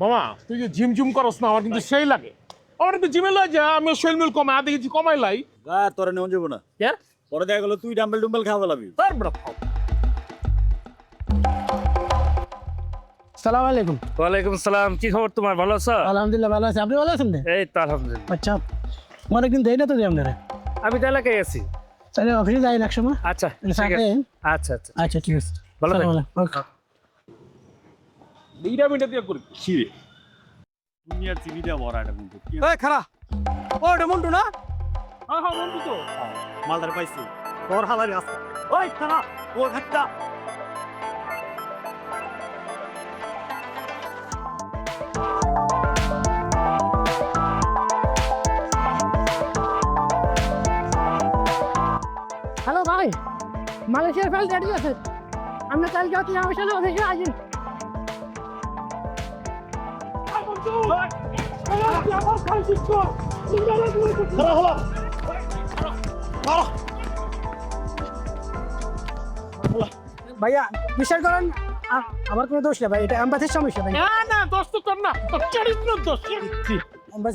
মামা তুই যে জিম জিম করস না আমার কিন্তু সেই লাগে আমার একটু জিমে লয় যা আমি শরীর মিল কমে আধে কিছু কমাই লাই গা তোরা নেওয়া যাবো না কে পরে দেখা গেলো তুই ডাম্বেল ডুম্বেল খাওয়া লাগবি তার বড় খাও সালাম আলাইকুম। ওয়ালাইকুম সালাম। কি খবর তোমার? ভালো আছো? আলহামদুলিল্লাহ ভালো আছি। আপনি ভালো আছেন? এই তো আলহামদুলিল্লাহ। আচ্ছা, অনেকদিন দেই না তো আপনারা। আমি তো এলাকায় আছি। তাহলে অফিসে যাই এক সময়। আচ্ছা ঠিক আছে। আচ্ছা আচ্ছা আচ্ছা ঠিক আছে। ভালো থাকো। এইটা মিটা দিয়ে করি কি রে দুনিয়ার চিনিটা ভরা এটা কিন্তু এই খারা ও এটা মন্টু না? হ্যাঁ হ্যাঁ বন্ধু তো মালদার পাইছি তোর হালারি আসতে ওই খানা ও ঘাটটা হ্যালো ভাই, মালয়েশিয়ার ফেল রেডি আছে। আমরা কালকে হচ্ছে আমার সাথে অফিসে আসেন। ভাইয়া বিশ্বাস করেন আমার কোনো দোষ নেই ভাই, এটা এমবাসির সমস্যা ভাই। না না দোষ তো তোর না তোর চরিত্র দোষ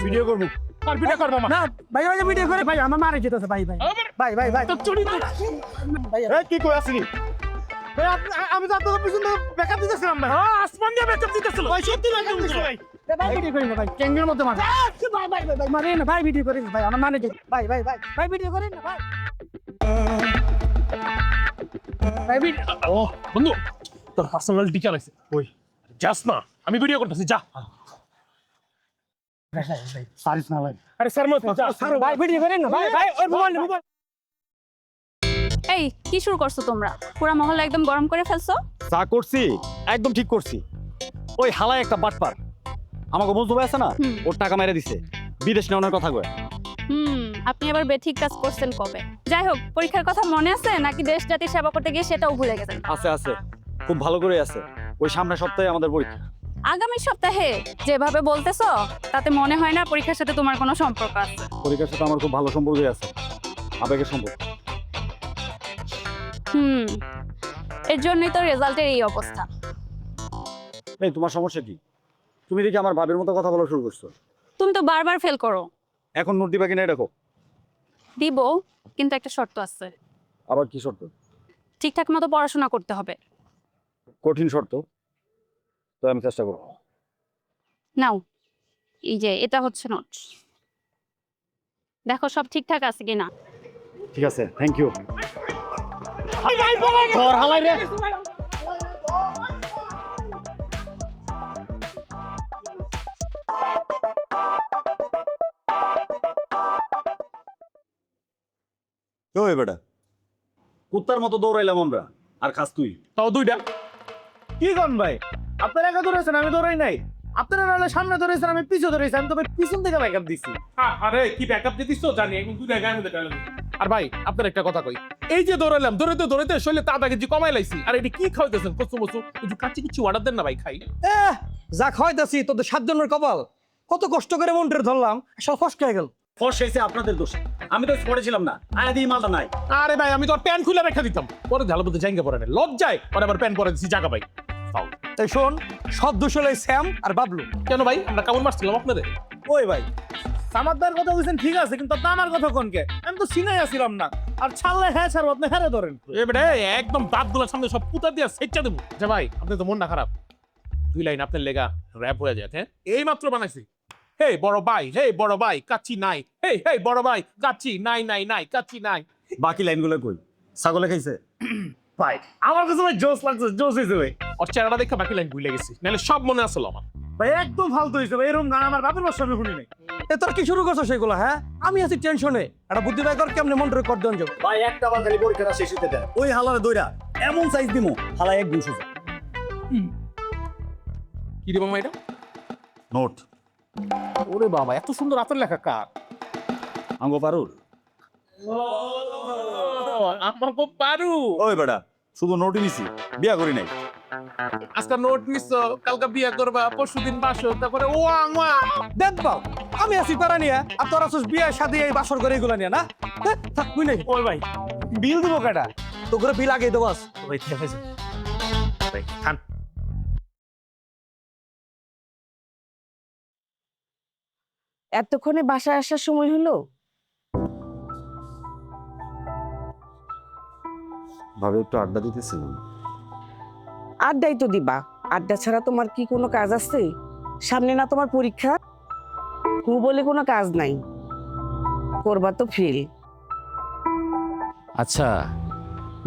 ভিডিও করবো কার ভিডিও কর মামা না ভাই, ওই যে ভিডিও করে ভাই আমার মারা যেতেছে ভাই ভাই ভাই ভাই ভাই তোর চরিত্র ভাই এই কি কই আসলি আমি তো আপনাদের পিছনে ব্যাকআপ দিতেছিলাম ভাই হ্যাঁ আসমান দিয়ে ব্যাকআপ দিতেছিল ভাই সত্যি ব্যাকআপ দিতেছিল ভাই ভাই ভিডিও করেন না ভাই, ক্যাঙ্গের মধ্যে মারা ভাই ভাই ভাই মারে না ভাই, ভিডিও করেন ভাই আমার মানে ভাই ভাই ভাই ভাই ভিডিও করেন না ভাই ভাই ভিডিও। ও বন্ধু তোর পার্সোনাল টিচার আছে ওই যাস না আমি ভিডিও করতেছি যা সারিস না ভাই, আরে স্যার মত যা স্যার ভাই ভিডিও করেন না ভাই ভাই ওর মোবাইল মোবাইল। এই কি শুরু করছো তোমরা? পুরা মহল্লা একদম গরম করে ফেলছো। চা করছি একদম ঠিক করছি ওই হালায় একটা বাটপার আমাকে বলতে আছে না হুম। ওর টাকা মেরে দিছে বিদেশ নেওয়ার কথা কয় আপনি আবার বেঠিক কাজ করছেন কবে? যাই হোক, পরীক্ষার কথা মনে আছে নাকি দেশ জাতির সেবা করতে গিয়ে সেটাও ভুলে গেছেন? আছে আছে খুব ভালো করে আছে ওই সামনের সপ্তাহে আমাদের পরীক্ষা আগামী সপ্তাহে যেভাবে বলতেছো তাতে মনে হয় না পরীক্ষার সাথে তোমার কোনো সম্পর্ক আছে। পরীক্ষার সাথে আমার খুব ভালো সম্পর্কই আছে আবেগের সম্পর্ক এর জন্যই তো রেজাল্টের এই অবস্থা। এই তোমার সমস্যা কি তুমি দেখি আমার ভাবের মতো কথা বলা শুরু করছো তুমি তো বারবার ফেল করো। এখন নোট দিবা কিনা দেখো দিব, কিন্তু একটা শর্ত আছে। আবার কি শর্ত ঠিকঠাক মতো পড়াশোনা করতে হবে। কঠিন শর্ত তো আমি চেষ্টা করবো নাও, এই যে এটা হচ্ছে নোট, দেখো সব ঠিকঠাক আছে কিনা। ঠিক আছে থ্যাংক ইউ তোর হালাই রে ওই বেটা কুত্তার মতো দৌড়াইলাম আমরা আর খাস তুই তাও দুইটা কি কোন ভাই, আপনারা একা দৌড়াইছেন আমি দৌড়াই নাই। আপনারা নাহলে সামনে দৌড়াইছেন আমি পিছু দৌড়াইছি, আমি তো ভাই পিছন থেকে ব্যাকআপ দিছি। আরে কি ব্যাকআপ দিতিস তো জানি এখন দুইটা গায়ের মধ্যে টাইলাম আর ভাই আপনার একটা কথা কই এই যে দৌড়াইলাম দৌড়াইতে দৌড়াইতে শরীরে তাড়া কেজি কমাই লাইছি আর এটা কি খাওয়াইতেছেন কচু মচু একটু কাচ্চি কিছু অর্ডার দেন না ভাই খাই যা খাওয়াইতাছি তোদের 7 জনের কপাল, কত কষ্ট করে মন্টুরে ধরলাম সব ফসক হয়ে গেল। ফস হয়েছে আপনাদের দোষ আমি তো পড়েছিলাম না আয়া দিয়ে মালটা নাই আরে ভাই আমি তো প্যান্ট খুলে রেখে দিতাম পরে ঝালো বলতে জায়গা পরে না লজ্জায় পরে আবার প্যান্ট পরে দিছি জায়গা ভাই তাই শোন, সব দোষ হলো স্যাম আর বাবলু। কেন ভাই আমরা কেমন মারছিলাম আপনাদের ওই ভাই সামাদার কথা বলছেন ঠিক আছে, কিন্তু আমার কথা কোনকে? আমি তো সিনাই আসিলাম না, আর ছাড়লে হ্যাঁ ছাড়বো, আপনি হ্যাঁ ধরেন। এবারে একদম দাঁতগুলোর সামনে সব পুতা দিয়ে সেচ্চা দেবো যে ভাই আপনি তো মন না খারাপ দুই লাইন আপনার লেগা র‍্যাপ হয়ে যায় হ্যাঁ এই মাত্র বানাইছি হে বড় ভাই কাচ্চি নাই হে বড় ভাই কাচ্চি নাই নাই নাই কাচ্চি নাই বাকি লাইনগুলো কই ছাগলে খাইছে ভাই আমার কাছে ভাই জোস লাগছে জোস হয়েছে ভাই ওর চেহারাটা দেখে বাকি লাইন ভুলে গেছি নাহলে সব মনে আসলো আমার ভাই একদম ফালতু হয়েছে ভাই, এরকম গান আমার বাপের বাসায় শুনি নাই। এ তোর কি শুরু করছো সেগুলো? হ্যাঁ আমি আছি টেনশনে, একটা বুদ্ধি বাই কর কেমনে মন্টুরে কর দেন যাবো। ভাই একটা বার খালি পরীক্ষাটা শেষ হতে দেন ওই হালারে দইরা এমন সাইজ দিমু হালা এক দুশো কি রে মামা এটা নোট ওরে বাবা এত সুন্দর হাতের লেখা কার আঙ্গো পারুর আমার খুব পারু ওই বেটা শুধু নোটই নিছি বিয়া করি নাই আজকে নোট নিচ্ছ কালকে বিয়ে করবা পরশুদিন বাসো তারপরে ও আমা দেখ বাউ আমি আছি পারা নিয়ে, আর তোর আসছিস বিয়ে শাদি এই বাসর করে এগুলো নিয়ে না থাকবি নাই। ওই ভাই বিল দেবো কেটা তো করে বিল আগে দেবাস ভাই ঠিক আছে ভাই খান এতক্ষণে বাসায় আসার সময় হলো? ভাবে একটু আড্ডা দিতেছিলাম। আড্ডাই তো দিবা, আড্ডা ছাড়া তোমার কি কোনো কাজ আছে? সামনে না তোমার পরীক্ষা? বলে কোনো কাজ নাই, করবা তো ফেল। আচ্ছা,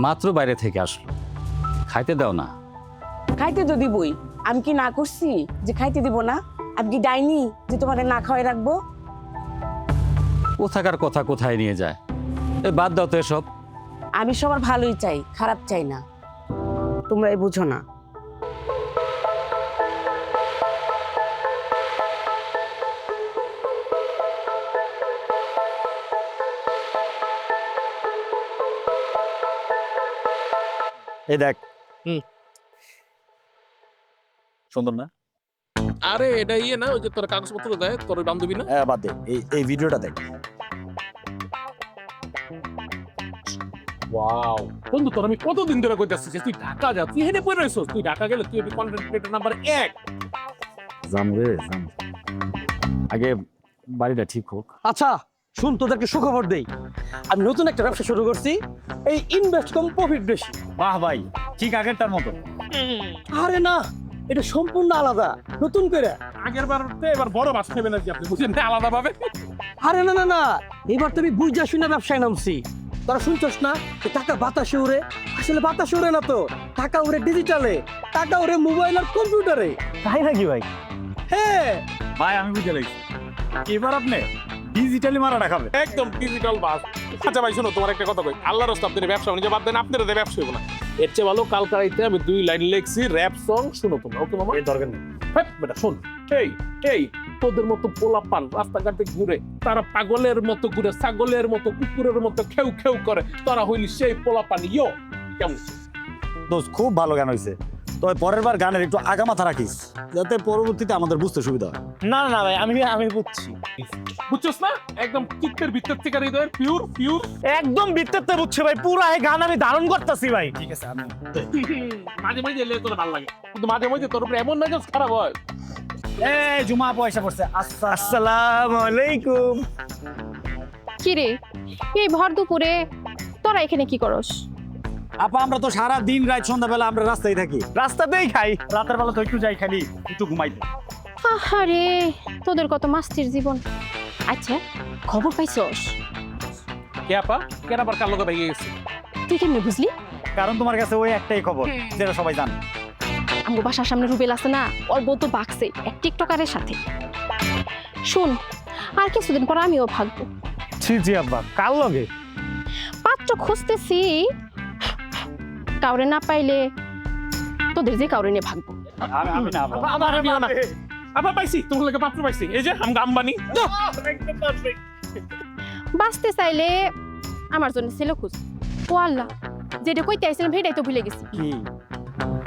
মাত্র বাইরে থেকে আসলো, খাইতে দাও না? খাইতে তো দিবই, আমি কি না করছি যে খাইতে দিব না? আমি কি ডাইনি যে তোমার না খাওয়াই রাখবো? কোথাকার কথা কোথায় নিয়ে যায়, এ বাদ দাও তো এসব। আমি সবার ভালোই চাই, খারাপ চাই না, তোমরা এই বুঝো না। এই দেখ, হুম। সুন্দর না? আরে এটা ইয়ে না, ওই যে তোর কাগজপত্র দেয় তোর ওই বান্ধবী না? হ্যাঁ, বাদ দে, এই ভিডিওটা দেখ। ওয়াও বন্ধু, তোর আমি কতদিন ধরে কইতাছি যে তুই ঢাকা যা, তুই হেনে পড়ে রইছস, তুই ঢাকা গেলে তুই কন্টেন্ট ক্রিয়েটর নাম্বার 1। জাম রে জাম। আগে বাড়িটা ঠিক হোক। আচ্ছা শুন, তোদেরকে সুখবর দেই, আমি নতুন একটা ব্যবসা শুরু করছি, এই ইনভেস্ট কম প্রফিট বেশি। বাহ ভাই, ঠিক আগেরটার মতো। আরে না, এটা সম্পূর্ণ আলাদা, নতুন করে। আগের বারতে এবার বড় বাস নেবেন আর কি, আপনি বুঝেন না আলাদা ভাবে। আরে না না না, এবার তুমি বুঝা শুনে ব্যবসায় নামছি। তোরা শুনছস না যে টাকা বাতাসে উড়ে? আসলে বাতাসে উড়ে না তো, টাকা উড়ে ডিজিটালে, টাকা উড়ে মোবাইল আর কম্পিউটারে। তাই নাকি ভাই? হ্যাঁ ভাই আমি বুঝে লাগছি, এবার আপনি ডিজিটালি মারা রাখাবে। একদম ডিজিটাল বাস। আচ্ছা ভাই শোনো, তোমার একটা কথা কই, আল্লাহর রাস্তা আপনাদের ব্যবসা বাণিজ্য বাদ দেন, আপনাদের দিয়ে ব্যবসা হইব না। এর চেয়ে ভালো কালকে রাইতে আমি 2 লাইন লিখছি র‍্যাপ সং, শুনো তোমরা। ওকে মামা? এর দরকার নেই। হ্যাঁ বেটা শোন, এই এই তোদের মতো পোলাপান রাস্তাঘাটে ঘুরে, তারা পাগলের মতো ঘুরে, ছাগলের মতো, কুকুরের মতো খেউ খেউ করে, তারা হইলি সেই পোলাপান। ইয়ো কেমন? দোস্ত খুব ভালো গান হয়েছে, তবে পরের বার গানের একটু আগা মাথা রাখিস, যাতে পরবর্তীতে আমাদের বুঝতে সুবিধা হয়। না না ভাই, আমি বুঝছি, বুঝছস না? একদম চিত্তের ভিতর থেকে হৃদয়ের পিওর পিওর। একদম ভিতরতে বুঝছে ভাই, পুরো এই গান আমি ধারণ করতেছি ভাই। ঠিক আছে, মাঝে মাঝে এলে তোর ভালো লাগে, কিন্তু মাঝে মাঝে তোর উপরে এমন মেজাজ খারাপ হয়। এই জুমা পয়সা পড়ছে। আসসালামু আলাইকুম। কি রে, এই ভর দুপুরে তোরা এখানে কি করস? আপা আমরা তো সারা দিন রাত সন্ধ্যাবেলা আমরা রাস্তায় থাকি, রাস্তাতেই খাই, রাতের বেলা তো একটু যাই খালি একটু ঘুমাইতে। আহারে, তোদের কত মাস্তির জীবন। আচ্ছা, খবর পাইছস? কে আপা? কেন আবার কার লোকে ভেঙে গেছে? তুই কেমনে বুঝলি? কারণ তোমার কাছে ওই একটাই খবর যেটা সবাই জানে। আমার বাসার সামনে রুবেল আছে না, ওর বউ তো বাকছে এক টিকটকারের সাথে। শুন, আর কিছুদিন পর আমিও ভাগবো। জি জি আব্বা, কার লগে? পাত্র খুঁজতেছি, কাউরে না পাইলে তোদের যে কাউরে নিয়ে ভাগবো। আমি না আপা। আবার আমিও না। আবার পাইছি, তোমার লোকে পাত্র পাইছি, এই যে আম্বানি। বাঁচতে চাইলে আমার জন্য ছেলে খুঁজ। ও আল্লাহ, যেটা কইতে আইছিলাম সেটাই তো ভুলে গেছি। কি?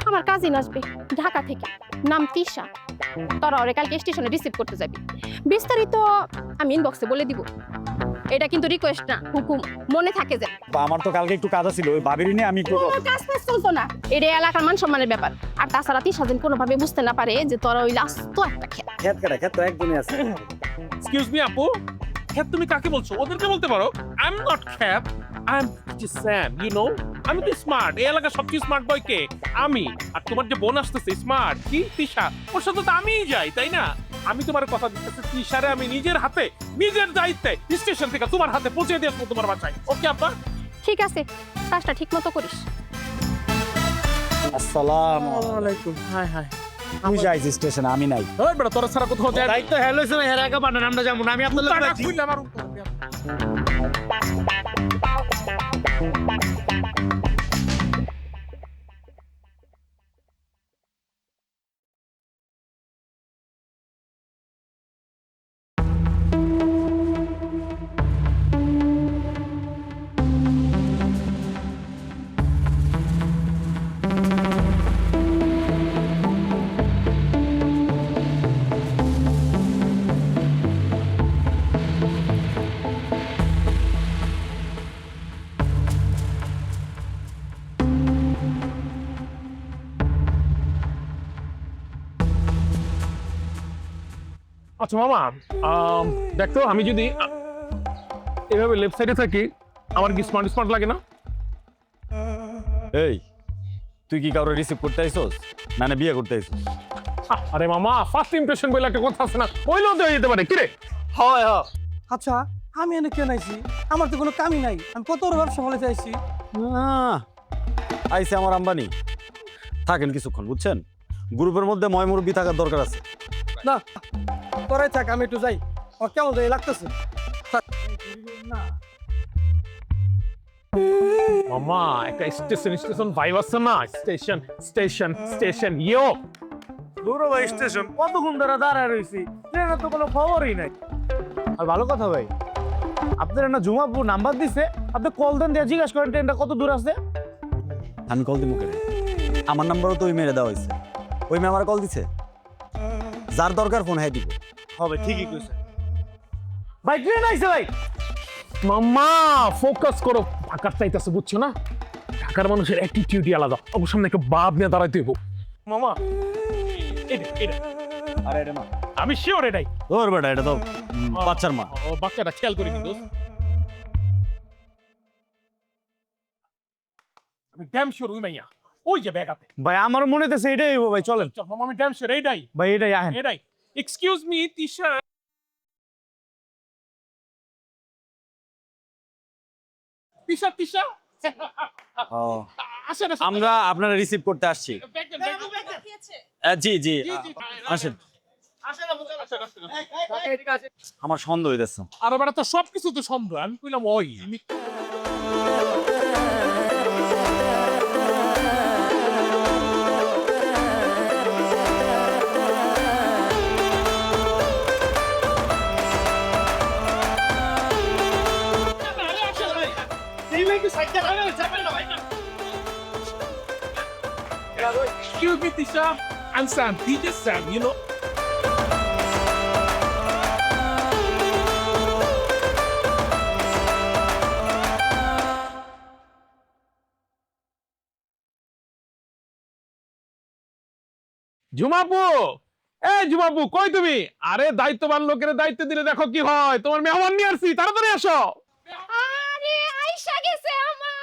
আমার কাজিন আসবে ঢাকা থেকে, নাম তিশা। তোরা ওরে কালকে স্টেশনে রিসিভ করতে যাবি। বিস্তারিত আমি ইনবক্সে বলে দিব। এটা কিন্তু রিকোয়েস্ট না, হুকুম, মনে থাকে যে। বা আমার তো কালকে একটু কাজ ছিল, ওই ভাবিরি নিয়ে আমি একটু। কোনো কাজ ফাজ চলতো না, এটা এলাকার মান সম্মানের ব্যাপার। আর তাছাড়া তিশা যেন কোনোভাবে বুঝতে না পারে যে তোরা ওই লাস্ট একটা খেত। খেত কাটা, খেত তো একদমই আছে। এক্সকিউজ মি আপু, খ্যাত তুমি কাকে বলছো? ওদেরকে বলতে পারো। আই এম নট খ্যাত, I am Sam, you know. আমি তো স্মার্ট, এই এলাকার সবচেয়ে স্মার্ট বয় কে? আমি। আর তোমার যে বোন আসতেছে স্মার্ট, কি তিশা, ওর সাথে তো আমিই যাই, তাই না? আমি তোমার কথা দিতেছি, তিশারে আমি নিজের হাতে, নিজের দায়িত্বে স্টেশন থেকে তোমার হাতে পৌঁছে দিয়ে আসবো তোমার বাসায়। ওকে আপা? ঠিক আছে, কাজটা ঠিক মতো করিস। আসসালামু আলাইকুম। হাই হাই, আমি যাইছি স্টেশনে, আমি নাই। ওই বেটা, তোরা ছাড়া কোথাও যায় না। দায়িত্ব হ্যালো হিসেবে হেরা একা পাঠান, আমরা যাবো না, আমি আপনার লোক টাকা আছি। খুললে আমার উপর। আচ্ছা মামা, দেখতো আমি যদি এভাবে লেফট সাইডে থাকি আমার কি স্মার্ট স্মার্ট লাগে না? এই তুই কি কাউরে রিসিভ করতে আইছস না বিয়ে করতে আইছস? আরে মামা, ফার্স্ট ইমপ্রেশন বলে একটা কথা আছে না, ওইলেও তো যেতে পারে। কিরে? হয় আচ্ছা, আমি এনে কেন আইছি? আমার তো কোনো কামই নাই, আমি কত বড় ব্যবসা বলে চাইছি। আইছে আমার আম্বানি। থাকেন কিছুক্ষণ, বুঝছেন? গ্রুপের মধ্যে ময়মুরব্বী থাকার দরকার আছে। না তোরাই থাক, আমি একটু যাই, আমার কেমন যাই লাগতেছে। মামা, একটা স্টেশন স্টেশন ভাইব আছে না? স্টেশন স্টেশন স্টেশন ইয়ো। দূর ভাই স্টেশন, কতক্ষণ ধরে দাঁড়ায় রয়েছি, ট্রেনের তো কোনো খবরই নাই। আর ভালো কথা ভাই, আপনার না জুমাপুর নাম্বার দিছে, আপনি কল দেন দিয়ে জিজ্ঞাসা করেন ট্রেনটা কত দূর আছে। আমি কল দিব কেন? আমার নাম্বারও তো ওই মেরে দেওয়া হয়েছে। ওই মেয়ে আমার কল দিছে, যার দরকার ফোন হ্যাঁ দিব। হবে, ঠিকই কইছে ভাই। ট্রেন আইছে ভাই। মামা ফোকাস করো, ঢাকার চাইতেছে বুঝছো না? ঢাকার মানুষের অ্যাটিটিউডই আলাদা, অবশ্য সামনে একটা বাপ নিয়ে দাঁড়াইতে হইব। মামা আরে এটা না, আমি শিওর এটাই। তোর বেটা, এটা তো বাচ্চার মা। ও বাচ্চাটা খেয়াল করি কিন্তু আমি ড্যাম শিওর ওই মাইয়া, ওই যে ব্যাগ আছে। ভাই আমার মনে হইতেছে এটাই হইবো ভাই, চলেন চল মামা, আমি ড্যাম শিওর এইটাই। ভাই, এটাই আহেন। এটাই। এক্সকিউজ মি তিশা, তিশা তিশা আসেন আসেন। আমরা আপনারা রিসিভ করতে আসছি। জি জি, আসেন। আমার সন্দেহ হইতেছে। আর বেটা তো সবকিছু তো সন্দেহ, আমি কইলাম ওই Excuse me, Tisha. I'm Sam. DJ Sam, you know. জুমাপু, জুমাপু কই তুমি? আরে দায়িত্ববান লোকের দায়িত্ব দিলে দেখো কি হয়। তোমার মেহমান নিয়ে আসছি, তাড়াতাড়ি আসো। আরে আইসা গেছে আমার।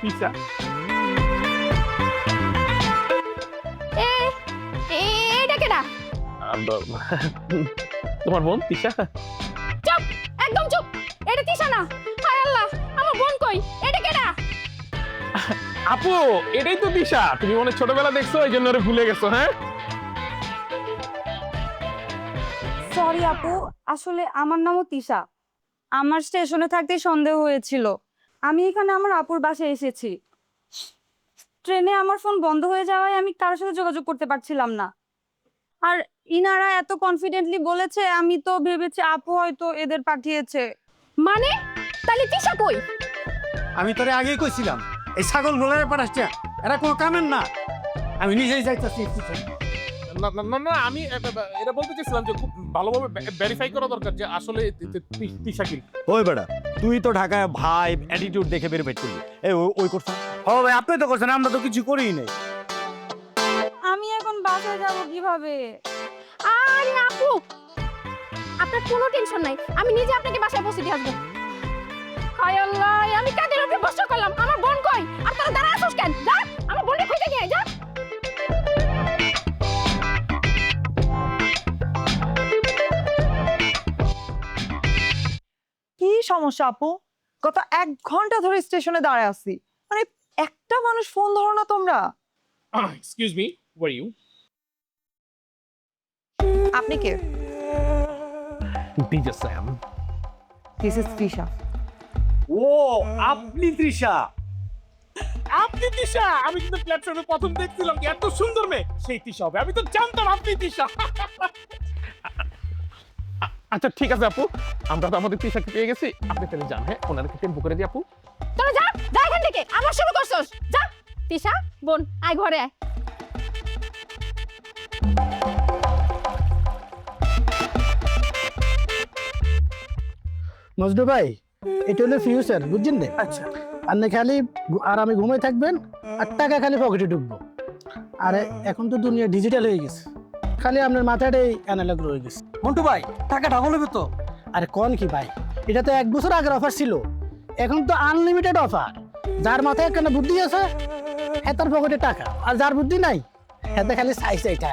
তিশা, এটা কেডা? তোমার বোন তিশা। চুপ, একদম চুপ। এটা তিশা না। হায় আল্লাহ, আমার বোন কই? এটা কেডা? আপু, এটাই তো তিশা। তুমি অনেক ছোটবেলা দেখছো, এই জন্য ওরে ভুলে গেছো। হ্যাঁ সরি আপু, আসলে আমার নামও তিশা। আমার স্টেশনে থাকতে সন্দেহ হয়েছিল। আমি এখানে আমার আপুর বাসায় এসেছি। ট্রেনে আমার ফোন বন্ধ হয়ে যাওয়ায় আমি কারোর সাথে যোগাযোগ করতে পারছিলাম না। আর ইনারা এত কনফিডেন্টলি বলেছে, আমি তো ভেবেছি আপু হয়তো এদের পাঠিয়েছে। মানে তাহলে তিশা কই? আমি তোরে আগেই কইছিলাম, এই ছাগল গোলারে পাঠাচ্ছে, এরা কোনো কামের না। আমি নিজেই যাইতাছি। না না না না, আমি এটা বলতে চাইছিলাম যে খুব ভালোভাবে ভেরিফাই করা দরকার যে আসলে তিশা কি। ওই বেটা, তুই তো ঢাকায় ভাই অ্যাটিটিউড দেখে বের বেট করলি। এই ওই করছ। ও ভাই, আপনি তো করছেন, আমরা তো কিছু করিই নাই। আমি এখন বাসায় যাব কিভাবে? আরে আপু, আপনার কোনো টেনশন নাই, আমি নিজে আপনাকে বাসায় পৌঁছে দিয়ে আসবো। হায় আল্লাহ, আমি কাদের উপরে বসে করলাম? আমার বোন কই? আর তোরা দাঁড়া আছিস কেন? যা, আমার বোনকে খুঁজে নিয়ে আয়, যা। কি সমস্যা আপু? গত 1 ঘন্টা ধরে স্টেশনে দাঁড়ায় আছি, মানে একটা মানুষ ফোন ধরো না তোমরা। Excuse me, where you? আপনি কে? DJ Sam. This is Trisha. ও, আপনি তৃষা? আপনি তিশা? আমি কিন্তু প্ল্যাটফর্মে প্রথম দেখছিলাম কি এত সুন্দর মেয়ে, সেই তিশা হবে। আমি তো জানতাম আপনি তিশা। আচ্ছা ঠিক আছে আপু, আমরা তো আমাদের তিশাকে পেয়ে গেছি। আপনি তাহলে যান, হ্যাঁ ওনাদেরকে টেম্পো করে দিই আপু। তোরা যা, যা এখান থেকে। আবার শুরু করছস। যা তিশা, বোন আয় ঘরে আয়। মজনু ভাই, এটা হলো ফিউচার, বুঝছেন না? আচ্ছা, আপনি খালি আরামে ঘুমাই থাকবেন আর টাকা খালি পকেটে ঢুকবো। আর এখন তো দুনিয়া ডিজিটাল হয়ে গেছে। খালি আপনার মাথাটাই অ্যানালগ রয়ে গেছে। মন্টু ভাই টাকাটা হলো তো? আরে কোন কি ভাই, এটা তো 1 বছর আগের অফার ছিল, এখন তো আনলিমিটেড অফার। যার মাথায় কেন বুদ্ধি আছে তার পকেটে টাকা, আর যার বুদ্ধি নাই হাতে খালি চাইটা।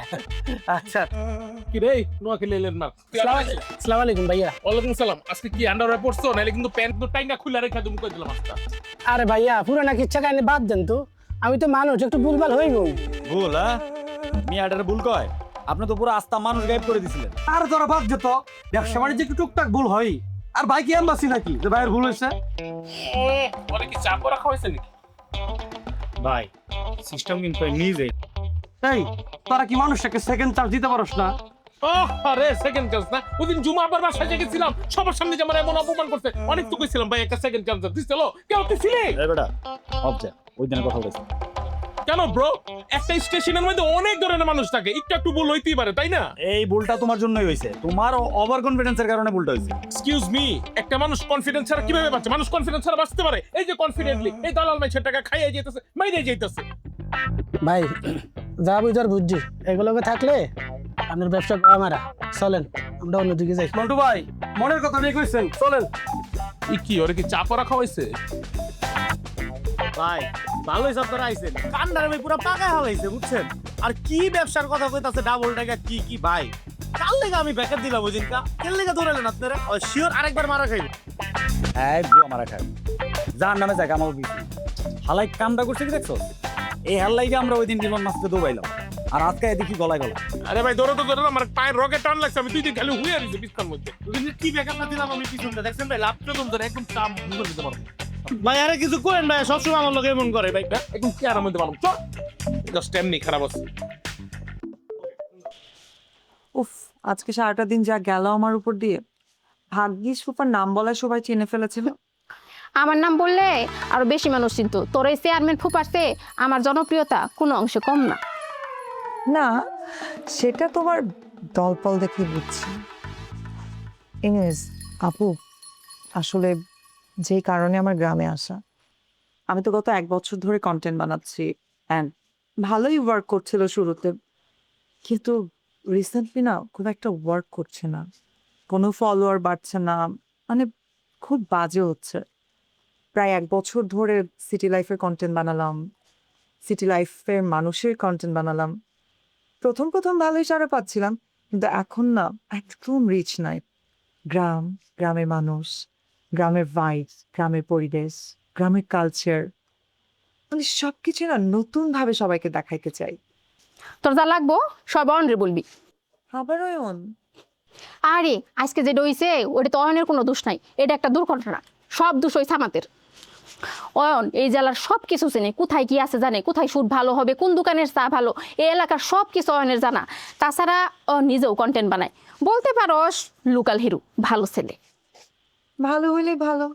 আচ্ছা কি রে নোয়াখালী এলেন না? আসসালামু আলাইকুম ভাইয়া। ওয়ালাইকুম সালাম। আজকে কি আন্ডারওয়্যার পরছো নাইলে কিন্তু প্যান্ট তো টাইনা খুলে রেখে তুমি কই দিলাম আজকে। আরে ভাইয়া পুরানা কিচ্ছা কাহিনী বাদ দেন তো, আমি তো মানুষ, একটু ভুলভাল হইব। ভুল? হ্যাঁ, মিয়াটার ভুল কয়? আপনি তো পুরো আস্থা মানুষ গায়েব করে দিছিলেন। আর তোরা বাদ যেত, ব্যবসা বাণিজ্য একটু টুকটাক ভুল হয়। আর ভাই কি আনবাসি নাকি যে ভাইয়ের ভুল হয়েছে? বলে কি চাপ রাখা হয়েছে নাকি? ভাই সিস্টেম কিন্তু নিজে এই তোরা কি মানুষটাকে সেকেন্ড চান্স দিতে পারস না? আরে সেকেন্ড চান্স না, ওদিন জুমা আবার বাসায় গেছিলাম, সবার সামনে যে আমার এমন অপমান করছে, অনেক তো কইছিলাম ভাই একটা সেকেন্ড চান্স দিছিল, কেউ দিছিলি? এই বেটা অবজা, ওই দিনের কথা বলেছি। কেন ব্রো, একটা স্টেশনের মধ্যে অনেক ধরনের মানুষ থাকে, একটু ভুল হইতেই পারে তাই না? এই ভুলটা তোমার জন্যই হয়েছে, তোমার ওভার কনফিডেন্সের কারণে ভুলটা হয়েছে। এক্সকিউজ মি, একটা মানুষ কনফিডেন্স ছাড়া কিভাবে বাঁচে? মানুষ কনফিডেন্স ছাড়া বাঁচতে পারে? এই যে কনফিডেন্টলি এই দালাল মাইছের টাকা খাইয়ে যাইতেছে, মাইরে যাইতেছে। ভাই যা বুঝার বুঝছি, এগুলোকে থাকলে আপনার ব্যবসা মারা। চলেন আমরা অন্যদিকে যাই। মন্টু ভাই মনের কথা নিয়ে কইছেন, চলেন। কি ওরে কি চাপ রাখা হয়েছে? ভাই ভালোই সব তোরা আইছেন, কান্ডার আমি পুরো পাকা হলাইছে বুঝছেন। আর কি ব্যবসার কথা কইতাছে ডাবল টাকা কি কি ভাই, কাল লেগে আমি ব্যাকআপ দিলাম ওই দিনকা, কেন লেগে ধরেলেন আপনারা? শিওর আরেকবার মারা খাইব। হ্যাঁ বুয়া মারা খায়, যার নামে যাক আমার বিক্রি হালাই কামটা করছে কি দেখছো? এই হাল্লাইকে আমরা ওই দিন বিমান মাছতে দৌড়াইলাম, আর আজকে দেখি গলায় গলা। আরে ভাই ধরো তো ধরো, আমার পায়ের রকে টান লাগছে, আমি 2 দিন খালি হুইয়া দিছি বিছানার মধ্যে। কি ব্যাকআপ না দিলাম আমি পিছনটা দেখছেন ভাই, লাভ প্রথম ধরে একদম চাপ মুখে দিতে পারবো ভাই। আরে কিছু করেন ভাই, সবসময় আমার লোক এমন করে ভাই। একদম কি আর মধ্যে পারবো, চল জাস্ট এমনি খারাপ আছে। উফ, আজকে সারাটা দিন যা গেল আমার উপর দিয়ে। ভাগ্যিস ফুপার নাম বলায় সবাই চিনে ফেলেছিল। আমার নাম বললে আরো বেশি মানুষ চিনতো। তোর এই চেয়ারম্যান ফুপারছে আমার জনপ্রিয়তা কোনো অংশে কম না। না, সেটা তোমার দলপল দেখে বুঝছি। এনিওয়েজ আপু, আসলে যেই কারণে আমার গ্রামে আসা, আমি তো গত 1 বছর ধরে কন্টেন্ট বানাচ্ছি অ্যান্ড ভালোই ওয়ার্ক করছিল শুরুতে, কিন্তু রিসেন্টলি না খুব একটা ওয়ার্ক করছে না, কোনো ফলোয়ার বাড়ছে না, মানে খুব বাজে হচ্ছে। প্রায় 1 বছর ধরে সিটি লাইফের কন্টেন্ট বানালাম, সিটি লাইফের মানুষের কন্টেন্ট বানালাম। প্রথম ভালোই সাড়া পাচ্ছিলাম, কিন্তু এখন না একদম রিচ নাই। গ্রাম, গ্রামের মানুষ, গ্রামের ভাইব, গ্রামের পরিবেশ, গ্রামের কালচার, মানে সবকিছু না নতুনভাবে সবাইকে দেখাইতে চাই। তোর যা লাগবো সব অয়নরে বলবি। আবার অয়ন? আরে আজকে যেটা হইছে ওটা তো অয়নের কোনো দোষ নাই, এটা একটা দুর্ঘটনা। সব দোষ হইছে আমাদের। অয়ন এই জেলার সব কিছু চেনে, কোথায় কি আছে জানে, কোথায় শুট ভালো হবে, কোন দোকানের চা ভালো, এই এলাকার সব কিছু অয়নের জানা। তাছাড়া ও নিজেও কন্টেন্ট বানায়, বলতে পারোস লোকাল হিরো, ভালো ছেলে। ভালো হইলেই ভালো,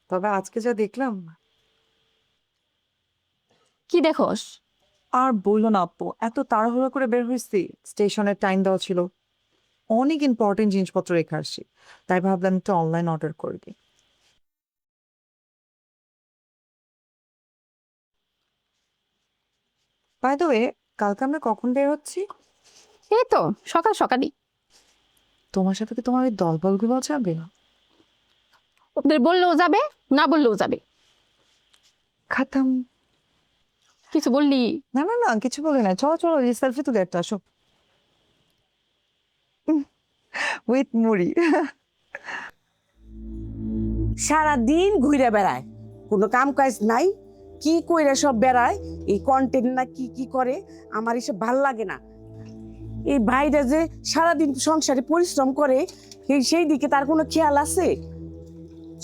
তবে আজকে যা দেখলাম। কি দেখোস? আর বললো না আপু, এত তাড়াহুড়ো করে বের হয়েছি, স্টেশনের টাইম দেওয়া ছিল, অনেক ইম্পর্টেন্ট জিনিসপত্র রেখে আসছি, তাই ভাবলাম একটু অনলাইন অর্ডার করে দিই। বাই দ্য ওয়ে, কালকে আমরা কখন বের হচ্ছি? এই তো সকাল সকালই। তোমার সাথে কি তোমার ওই দলবলগুলো যাবে? ওদের বললেও যাবে, না বললেও যাবে। খাতাম। কিছু বললি? না না না, কিছু বলে না, চলো চলো সেলফি তুলে একটা আসো উইথ মুড়ি। সারাদিন ঘুরে বেড়ায়, কোনো কাম কাজ নাই, কি কইরা সব বেড়ায়, এই কন্টেন্ট না কি কি করে, আমার এসব ভাল লাগে না। এই ভাইরা যে সারাদিন সংসারে পরিশ্রম করে, সেই দিকে তার কোনো খেয়াল আছে?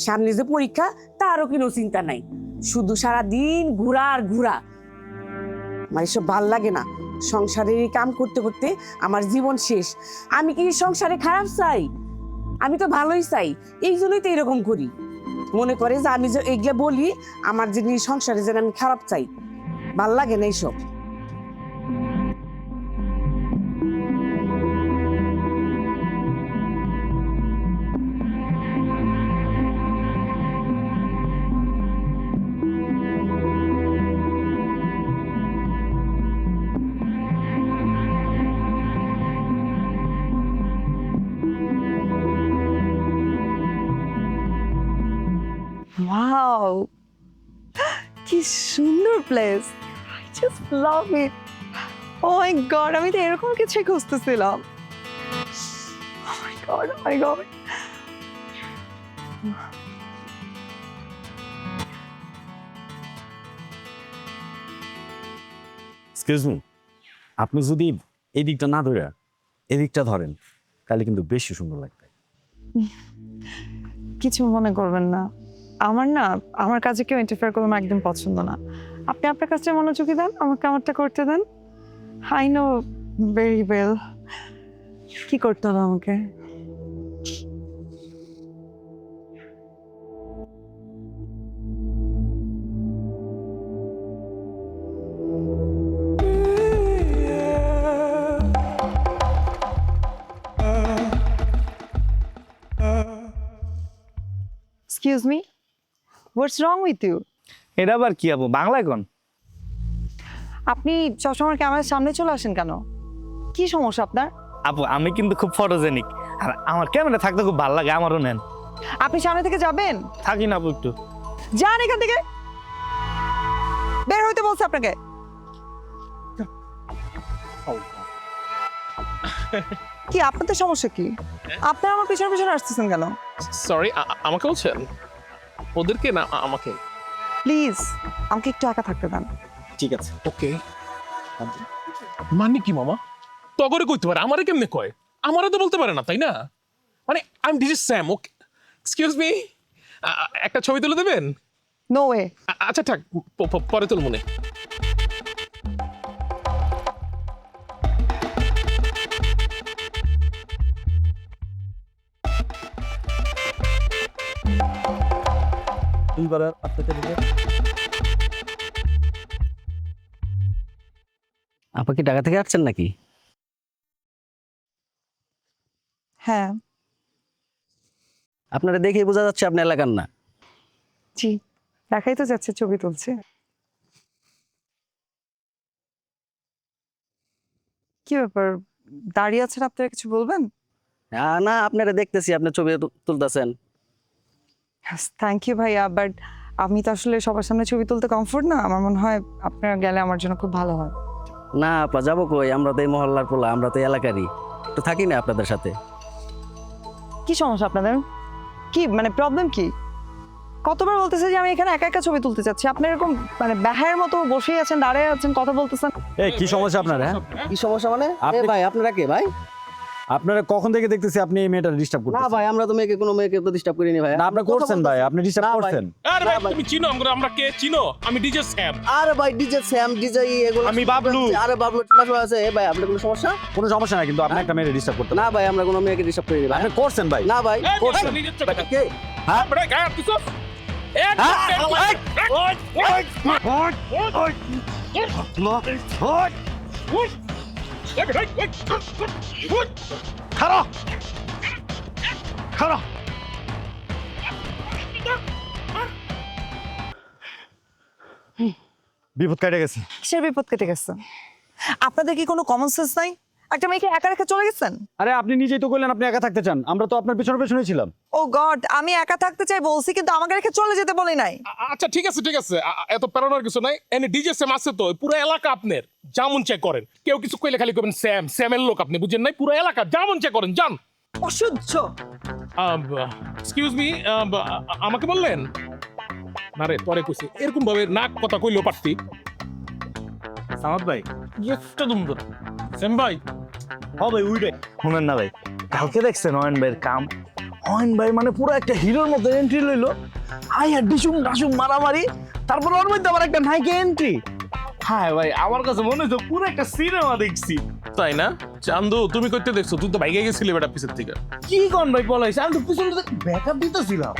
সামনে যে পরীক্ষা তারও কোনো চিন্তা নাই, শুধু সারাদিন ঘোরা আর ঘোরা। আমার এসব ভাল লাগে না। সংসারের এই কাম করতে করতে আমার জীবন শেষ। আমি কি সংসারে খারাপ চাই? আমি তো ভালোই চাই, এই জন্যই তো এরকম করি। মনে করে যে আমি যে এগুলো বলি আমার যে সংসারে যেন আমি খারাপ চাই, ভাল লাগে না এইসব। ওয়াও, কি সুন্দর place, I just love it. Oh my god, আমি তো এরকম কিছুই খুঁজতেছিলাম। Oh my god, oh my god. Excuse me, আপনি যদি এই দিকটা না ধরে এদিকটা ধরেন তাহলে কিন্তু বেশি সুন্দর লাগবে। কিছু মনে করবেন না, আমার কাজে কেউ ইন্টারফেয়ার করলে আমার একদম পছন্দ না। আপনি আপনার কাজটা মনোযোগী দেন, আমাকে আমারটা করতে দেন। আই নো ভেরি ওয়েল কি করতে হবে আমাকে। Excuse me, what's wrong with you? এটা আবার কি আপু, বাংলায় কোন? আপনি সবসময় ক্যামেরার সামনে চলে আসেন কেন? কি সমস্যা আপনার? আপু আমি কিন্তু খুব ফটোজেনিক, আর আমার ক্যামেরা থাকতে খুব ভালো লাগে, আমারও নেন। আপনি সামনে থেকে যাবেন? থাকি না আপু একটু। যান এখান থেকে, বের হইতে বলছে আপনাকে। কি আপনাদের সমস্যা কি? আপনারা আমার পিছনে পিছনে আসতেছেন কেন? সরি, আমাকে বলছেন? ওদেরকে না আমাকে? প্লিজ আমাকে একটু একা থাকতে দেন। ঠিক আছে, ওকে। মানে কি মামা? তগরে কইতে পারে, আমারে কেমনে কয়? আমারে তো বলতে পারে না, তাই না? মানে I am DJ Sam. Okay, excuse me, একটা ছবি তুলে দেবেন? No way. আচ্ছা থাক, পরে তুল মনে। আপা কি ঢাকা থেকে আসছেন নাকি? হ্যাঁ। আপনারা দেখেই বোঝা যাচ্ছে আপনি এলাকার না। জি, দেখাই তো যাচ্ছে, ছবি তুলছে। কি ব্যাপার, দাঁড়িয়ে আছেন, আপনারা কিছু বলবেন? না, আপনারা দেখতেছি আপনি ছবি তুলতেছেন। থ্যাংক ইউ ভাইয়া, বাট আমি তো আসলে সবার সামনে ছবি তুলতে কমফোর্ট না। আমার মনে হয় আপনারা গেলে আমার জন্য খুব ভালো হয়। না আপা, যাবো কই? আমরা তো এই মহল্লার পোলা, আমরা তো এলাকারই, তো থাকি না আপনাদের সাথে। কি সমস্যা আপনাদের? কি মানে প্রবলেম কি? কতবার বলতেছে যে আমি এখানে একা একা ছবি তুলতে চাচ্ছি, আপনি এরকম মানে ব্যাহের মতো বসেই আছেন, দাঁড়িয়ে আছেন, কথা বলতেছেন। এই কি সমস্যা আপনার? হ্যাঁ, কি সমস্যা মানে? আপনি- ভাই আপনারা কে ভাই? আপনারা কখন থেকে দেখতেছি আপনি এই মেয়েটা ডিস্টার্ব না করতেছেন। ভাই, আমরা তো কোনো মেয়েকে তো ডিস্টার্ব করিনি ভাই। না, আপনি করছেন ভাই, আপনি ডিস্টার্ব না ভাই। করছেন। আরে ভাই তুমি চিনো আমরা কে চিনো? আমি ডিজে স্যাম। আরে ভাই, ডিজে স্যাম, ডিজে এগুলো আমি বাবলু। আরে বাবলু চলে আছে। ভাই আপনার কোনো সমস্যা? কোনো সমস্যা নাই, কিন্তু আপনি একটা মেয়েকে ডিস্টার্ব করতেন। না ভাই, আমরা কোনো মেয়েকে ডিস্টার্ব করিনি ভাই। আপনি করছেন ভাই। না ভাই, করছেন। নিজের চোখে কে? হ্যাঁ বড় গায়ে হাত দিছো? বিপদ কেটে গেছে। কিসের বিপদ কেটে গেছে? আপনাদের কি কোনো কমন সেন্স নাই? একটা মেয়েকে একা রেখে চলে গেছেন। আরে আপনি নিজেই তো বললেন আপনি একা থাকতে চান, আমরা তো আপনার পেছনে পেছনে ছিলাম। ও গড, আমি একা থাকতে চাই বলছি, কিন্তু আমাকে রেখে চলে যেতে বলি নাই। আচ্ছা ঠিক আছে এত প্যারানোর কিছু নাই। এনে ডিজে স্যাম আছে তো, পুরো এলাকা আপনার, যেমন চেক করেন। কেউ কিছু কইলে খালি কইবেন স্যাম, স্যামের লোক আপনি, বুঝেন নাই? পুরো এলাকা যেমন চেক করেন, যান। অসহ্য। এক্সকিউজ মি, আমাকে বললেন? না রে, তোরে কইছি, এরকম ভাবে নাক কথা কইলেও পারতি। সামাদ ভাই, একটা দুমদর স্যাম ভাই। হ ভাই উইডে শুনেন না ভাই, কালকে দেখছেন অয়ন ভাইয়ের কাম? অয়ন ভাই মানে পুরো একটা হিরোর মতো এন্ট্রি লইলো, আই আর ডিসুম ডাসুম মারামারি, তারপর ওর মধ্যে আবার একটা নায়িকা এন্ট্রি। হ্যাঁ ভাই, আমার কাছে মনে হচ্ছে পুরো একটা সিনেমা দেখছি। তাই না চান্দু? তুমি কইতে দেখছো? তুই তো বাইকে গেছিলি বেটা পিছের থেকে। কি কোন ভাই পলাইছে, আমি তো পিছন থেকে ব্যাকআপ দিতেছিলাম।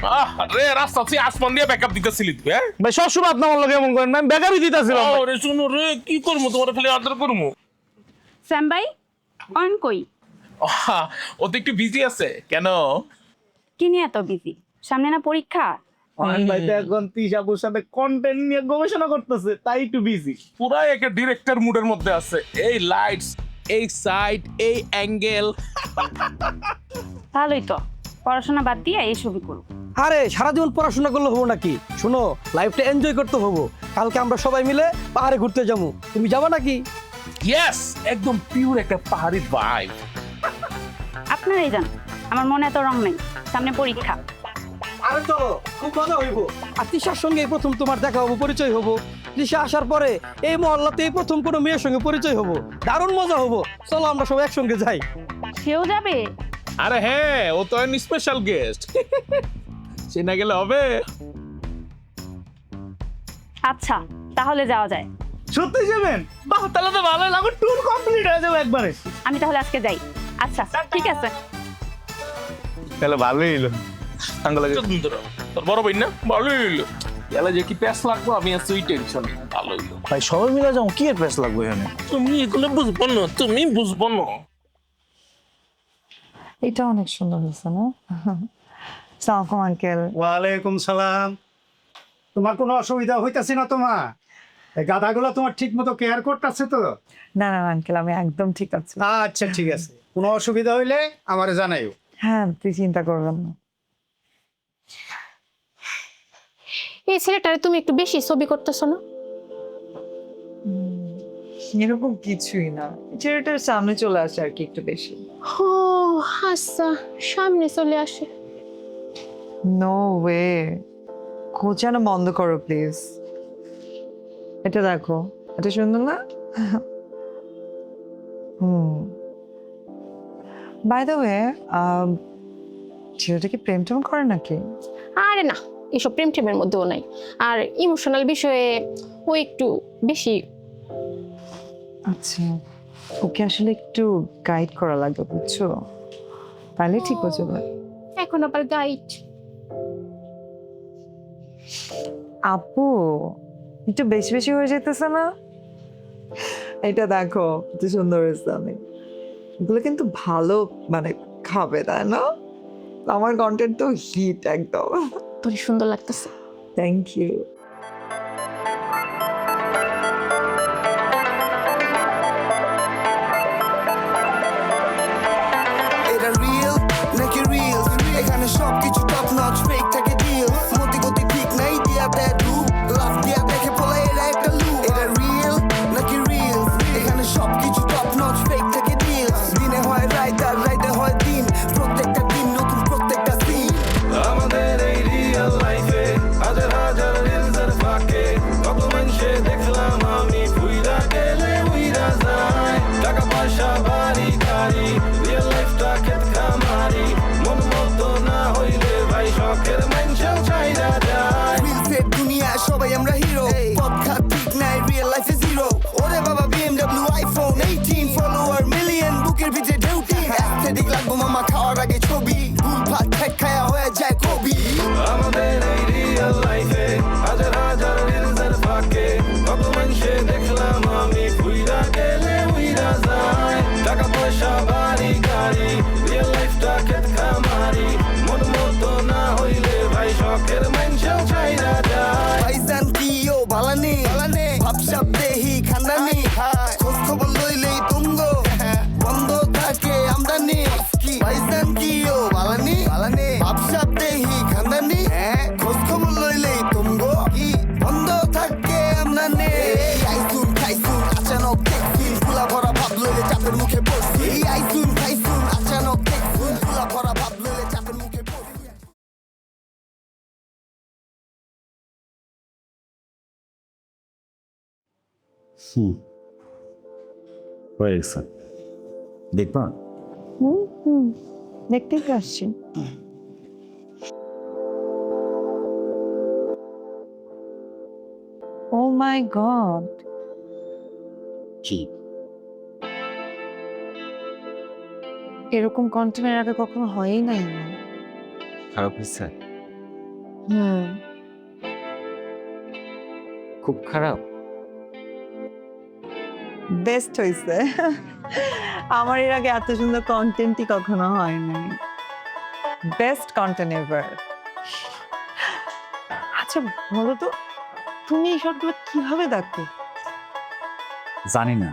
রে রাস্তা থেকে আসমান দিয়ে ব্যাকআপ দিতেছিলি তুই? হ্যাঁ ভাই সবসময় আপনার আমার লগে এমন করেন না, আমি ব্যাকআপই দিতেছিলাম। রে শুনো রে, কি করবো তোমার খালি আদর করবো। স্যাম ভাই, অন কই? ও তো একটু বিজি আছে। কেন? কি নিয়ে এত বিজি? সামনে না পরীক্ষা? অয়ন ভাই তো এখন তিশাপুর সাথে কন্টেন্ট নিয়ে গবেষণা করতেছে, তাই একটু বিজি। পুরাই একটা ডিরেক্টর মুডের মধ্যে আছে। এই লাইটস, এই সাইড, এই অ্যাঙ্গেল। ভালোই তো, পড়াশোনা বাদ দিয়ে এই ছবি করব। আরে সারা জীবন পড়াশোনা করলে হবো নাকি? শোনো, লাইফটা এনজয় করতে হবো। কালকে আমরা সবাই মিলে পাহাড়ে ঘুরতে যাবো, তুমি যাবা নাকি? ইয়েস, একদম পিওর একটা পাহাড়ি ভাইব। আপনারাই যান, আমার মনে এত রং নেই, সামনে পরীক্ষা। আরে চলো, খুব মজা হইব। আর তৃষার সঙ্গে এই প্রথম তোমার দেখা হবো, পরিচয় হবো। তৃষা আসার পরে এই মহল্লাতে এই প্রথম কোনো মেয়ের সঙ্গে পরিচয় হবো, দারুণ মজা হবো। চলো আমরা সবাই একসঙ্গে যাই। সেও যাবে? আরে হ্যাঁ, ও তো স্পেশাল গেস্ট। সে না গেলে হবে? আচ্ছা, তাহলে যাওয়া যায়। সত্যি যাবেন? বাহ, তাহলে তো ভালোই লাগবে, ট্যুর কমপ্লিট হয়ে যাবে একবারে। আমি তাহলে আজকে যাই। আচ্ছা ঠিক আছে। তাহলে ভালোই হলো। তোর বড় ভাই না, ভালোই হইলো। এলা যে কি প্যাস লাগবো, আমি আছি ওই টেনশনে। ভালো হইলো। ভাই সবাই মিলে যাও, কি এর প্যাস লাগবে এখানে? তুমি এগুলো বুঝবো না, তুমি বুঝবো না। এটা অনেক সুন্দর হয়েছে না? সালাম আঙ্কেল। ওয়ালাইকুম সালাম। তোমার কোনো অসুবিধা হইতাছে না? তোমার এই গাধাগুলো তোমার ঠিক মতো কেয়ার করতেছে তো? না না আঙ্কেল, আমি একদম ঠিক আছি। আচ্ছা ঠিক আছে, কোনো অসুবিধা হইলে আমারে জানাইও। হ্যাঁ, তুই চিন্তা করবেন না। এই ছেলেটারে তুমি একটু বেশি ছবি করতেছো না? এরকম কিছুই না, ছেলেটার সামনে চলে আসে আর কি একটু বেশি। ও আচ্ছা, সামনে চলে আসে। নো ওয়ে, খোঁচানো বন্ধ করো প্লিজ। এটা দেখো, এটা সুন্দর না? বাই দ্য ওয়ে, ছেলেটা কি প্রেম টেম করে নাকি? আরে না, এসব প্রেম টেমের মধ্যেও নাই। আর ইমোশনাল বিষয়ে ও একটু বেশি। আচ্ছা, ওকে আসলে একটু গাইড করা লাগবে, বুঝছো? তাহলে ঠিক হয়ে যাবে। এখন আবার গাইড? আপু, একটু বেশি বেশি হয়ে যেতেছে না? এটা দেখো, কি সুন্দর হয়েছে। আমি এগুলো কিন্তু ভালো মানে খাবে, তাই না? আমার কন্টেন্ট তো হিট একদম। তোর সুন্দর লাগতেছে। Thank you. এটা রিয়েল নাকি রিলস? এখানে সবকিছু টপ নচ, ফেক থাকে ডিল। মতি গতি ঠিক নাই, দিয়া দেয় রূপ, লাভ দিয়া দেখে পড়ে এরা একটা লুপ। এটা রিয়েল নাকি রিলস? এখানে সবকিছু টপ নচ, ফেক থাকে ডিল। দিনে হয় রাইট আর রাইটে হয় দিন, প্রত্যেকটা দিন নতুন, প্রত্যেকটা সিন। আমাদের এই রিয়েল লাইফে হাজার হাজার রিলস আর ফাঁকে কত মানুষে দেখলাম আমি, ফুইরা গেলে উইরা যায়। টাকা পয়সা বাড়ি গাড়ি, রিয়েল লাইফটা খেত খামারি। মন মতো না হইলে ভাই শখের মানুষেও চাইরা যায়। রিলসের দুনিয়া সবাই আমরা হিরো, পথঘাট ঠিক নাই, রিয়েল লাইফে জিরো। ওরে বাবা BMW আইফোন 18 ফলোয়ার মিলিয়ন, বুকের ভিতরে ঢেউটি। অ্যাস্থেটিক লাগবো মামা খাওয়ার আগে ছবি, ভুল ভাত ঠেক খায়া হয়ে যায় কবি। আমাদের এই রিয়েল লাইফে হাজার হাজার রিলস আর ফাঁকে কত মানুষে দেখলাম আমি, ফুইরা গেলে উইরা যায়। টাকা পয়সা বাড়ি গাড়ি, রিয়েল লাইফটা খেত খামারি। মন মতো না হইলে ভাই শখের মানুষেও চাইরা যায়। ভাইজান কি ও বালানে ভাবসাব দেহি খান্দানি, খোঁজ খবর লইলেই তুঙ্গ, বন্ধ থাকে আমদানি। ভাইজান কি ও বালানি ভাবসাব দেহি খান্দানি, খোঁজ খবর লইলেই তুঙ্গ, বন্ধ থাকে আমদানি। আইসুন খাইসুন আচানক দেখুন, ফুলা ভরা ভাব লইলে চাপের মুখে বসি। আইসুন খাইসুন আচানক দেখুন, ফুলা ভরা ভাব লইলে চাপের মুখে বসি। হয়ে গেছে, দেখবা? দেখতেই তো আসছি। ও মাই গড, কি এরকম কন্টেন্টের আগে কখনো হয়ই নাই। খারাপ হয়েছে? খুব খারাপ? বেস্ট হয়েছে। আমার এর আগে এত সুন্দর কন্টেন্টই কখনো হয় নাই। Best content ever. আচ্ছা বলো তো, তুমি এই শটগুলো কিভাবে দেখো? জানি না,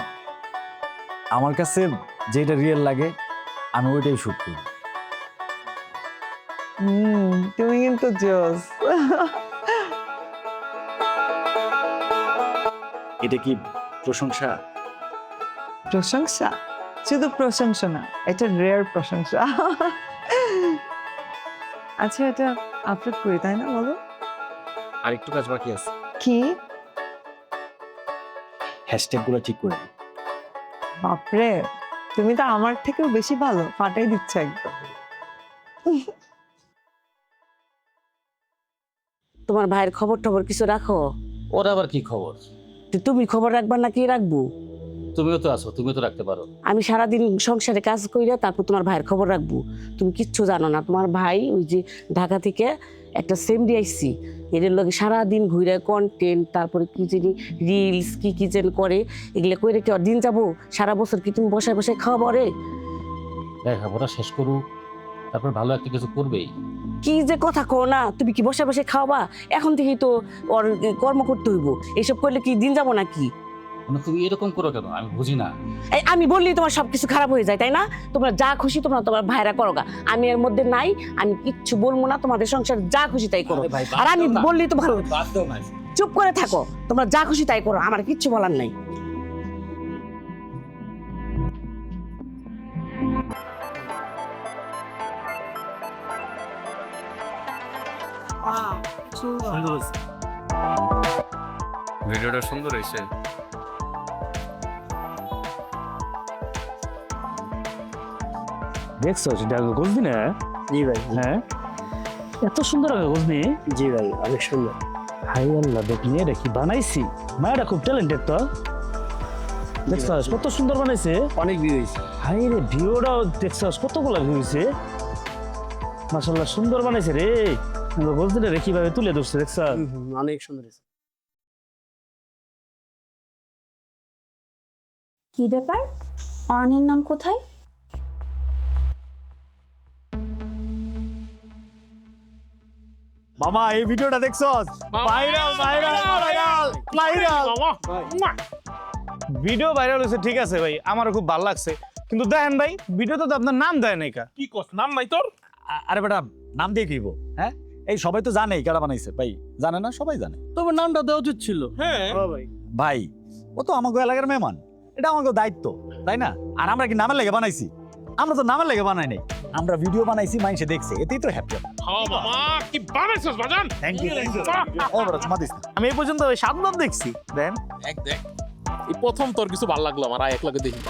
আমার কাছে যেটা রিয়েল লাগে আমি ওইটাই শুট করি। তুমি কিন্তু জোস। এটা কি প্রশংসা? প্রশংসা? শুধু প্রশংসা না, এটা রেয়ার প্রশংসা। আচ্ছা, এটা আপলোড করি তাই না, বলো? আর একটু কাজ বাকি আছে। কি? হ্যাশট্যাগ গুলো ঠিক করে দিই। বাপরে, তুমি তো আমার থেকেও বেশি ভালো, ফাটাই দিচ্ছ একদম। তোমার ভাইয়ের খবর টবর কিছু রাখো? ওর আবার কি খবর? তো তুমি খবর রাখবা না কি রাখবো? তুমিও তো আছো, তুমি তো রাখতে পারো। আমি সারাদিন সংসারে কাজ কইরা তারপর তোমার ভাইয়ের খবর রাখবো। তুমি কিচ্ছু জানো না। তোমার ভাই ওই যে ঢাকা থেকে একটা সেমডি আইসি, এদের লগে সারাদিন ঘুরে কন্টেন্ট, তারপরে কি জানি রিলস কি যেন করে, এগুলো কইরে কি আর দিন যাবো? সারা বছর কি তুমি বসায় বসায় খাওয়াবো রে? লেখাপড়া শেষ করুক, তারপর ভালো একটা কিছু করবেই। কি যে কথা কও না, তুমি কি বসে বসে খাওয়াবা? এখন থেকেই তো ওর কর্ম করতে হইব। এইসব করলে কি দিন যাবো নাকি? মানে তুমি এরকম করো কেন, আমি বুঝি না। এই আমি বললেই তোমার সবকিছু খারাপ হয়ে যায়, তাই না? তোমরা যা খুশি তোমরা তোমার ভাইরা করো গা, আমি এর মধ্যে নাই। আমি কিচ্ছু বলবো না, তোমাদের সংসার যা খুশি তাই করো। আর আমি বললেই তো ভালো। চুপ করে থাকো, তোমরা যা খুশি তাই করো, আমার কিচ্ছু বলার নাই। ভিডিওটা সুন্দর হয়েছে। দেখছো সেটা গজনি না? জি ভাই। হ্যাঁ, এত সুন্দর গজনি। জি ভাই, অনেক সুন্দর। হাই আল্লাহ, দেখনি এটা কি বানাইছি। মায়েরা খুব ট্যালেন্টেড তো। দেখছস কত সুন্দর বানাইছে। অনেক ভিউ হয়েছে। হাই রে, ভিউটাও দেখছস কতগুলো ভিউ হয়েছে। মাশাআল্লাহ, সুন্দর বানাইছে রে। গজনিটা রে কিভাবে তুলে ধরছে দেখছস। অনেক সুন্দর হয়েছে। কি ব্যাপার, অরণের নাম কোথায়? মামা এই ভিডিওটা দেখছস? Viral viral viral viral. Video viral হয়েছে ঠিক আছে ভাই, আমারও খুব ভালো লাগছে, কিন্তু দেখেন ভাই ভিডিওতে তো আপনার নাম দেয় নাই। কি কস, নাম নাই তোর? আরে বেটা, নাম দিয়ে কিব? হ্যাঁ, এই সবাই তো জানে কারা বানাইছে ভাই। জানে না? সবাই জানে। তবে নামটা দেওয়া উচিত ছিল। হ্যাঁ ভাই। ভাই, ও তো আমাকে এলাকার মেহমান, এটা আমাকে দায়িত্ব, তাই না? আর আমরা কি নামের লেগে বানাইছি? আমরা তো নামের লেগে বানাই নাই, আমরা ভিডিও বানাইছি, মানুষে দেখছে, এতেই তো হ্যাপি। হ্যাঁ মামা, কি বানাইছস বাজান? Thank you, thank you. ও বড় চুমা দিস না। আমি এই পর্যন্ত 7 নাম দেখছি। দেন দেখ দেখ, এই প্রথম তোর কিছু ভালো লাগলো আমার, আয় এক লাগে দেখি।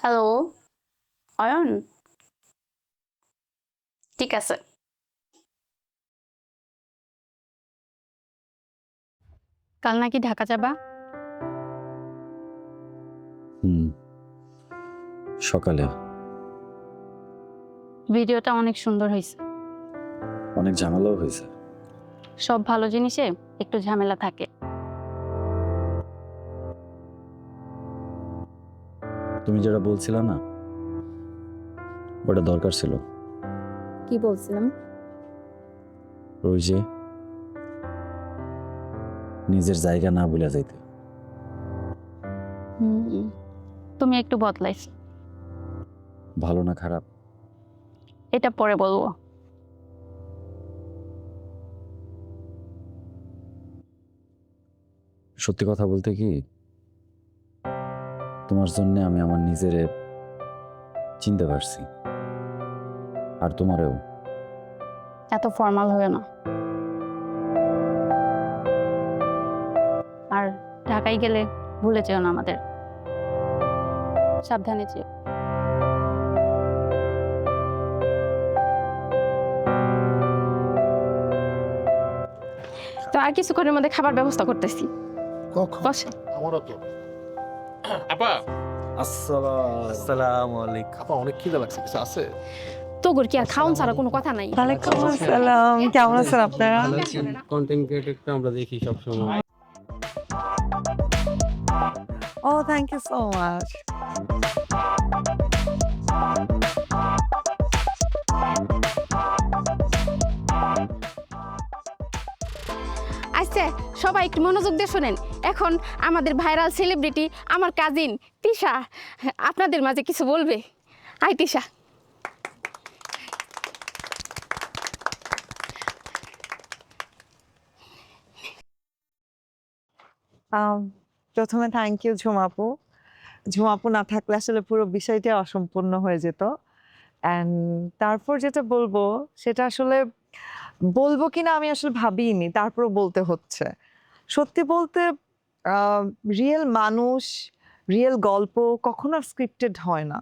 হ্যালো অয়ন, ঠিক আছে। কাল নাকি ঢাকা যাবা? সকালে। ভিডিওটা অনেক সুন্দর হয়েছে। অনেক ঝামেলাও হয়েছে। সব ভালো জিনিসে একটু ঝামেলা থাকে। তুমি যেটা বলছিলা না, ওটা দরকার ছিল। কি বলছিলাম? ওই যে নিজের জায়গা না ভুলে যাইতে। তুমি একটু বদলাইছো। ভালো না খারাপ এটা পরে বলবো। সত্যি কথা বলতে কি, তোমার জন্য আমি আমার নিজের চিনতে পারছি, আর তোমারেও। এত ফর্মাল হয়ে না। আর ঢাকায় গেলে ভুলে যেও না আমাদের। সাবধানে যেও। তো আর কিছুক্ষণের মধ্যে খাবার ব্যবস্থা করতেছি। বসে। আমারও তো। আপা, আসসালামু আলাইকুম। আপা অনেক খিদে লাগছে, কিছু আছে? তোর কি আর খাওন ছাড়া কোনো কথা নাই? ওয়ালাইকুম আসসালাম, কেমন আছেন আপনারা? কন্টেন্ট ক্রিয়েটরটা আমরা দেখি সব সময়। ও থ্যাংক ইউ সো মাচ। হয়েছে সবাই একটু মনোযোগ দিয়ে শোনেন। এখন আমাদের ভাইরাল সেলিব্রিটি আমার কাজিন তিশা আপনাদের মাঝে কিছু বলবে। আই তিশা। প্রথমে থ্যাংক ইউ ঝুমাপু। ঝুমাপু না থাকলে আসলে পুরো বিষয়টা অসম্পূর্ণ হয়ে যেত। অ্যান্ড তারপর যেটা বলবো সেটা আসলে বলবো কিনা আমি আসলে ভাবিনি, তারপরও বলতে হচ্ছে। সত্যি বলতে রিয়েল মানুষ, রিয়েল গল্প কখনো স্ক্রিপ্টেড হয় না,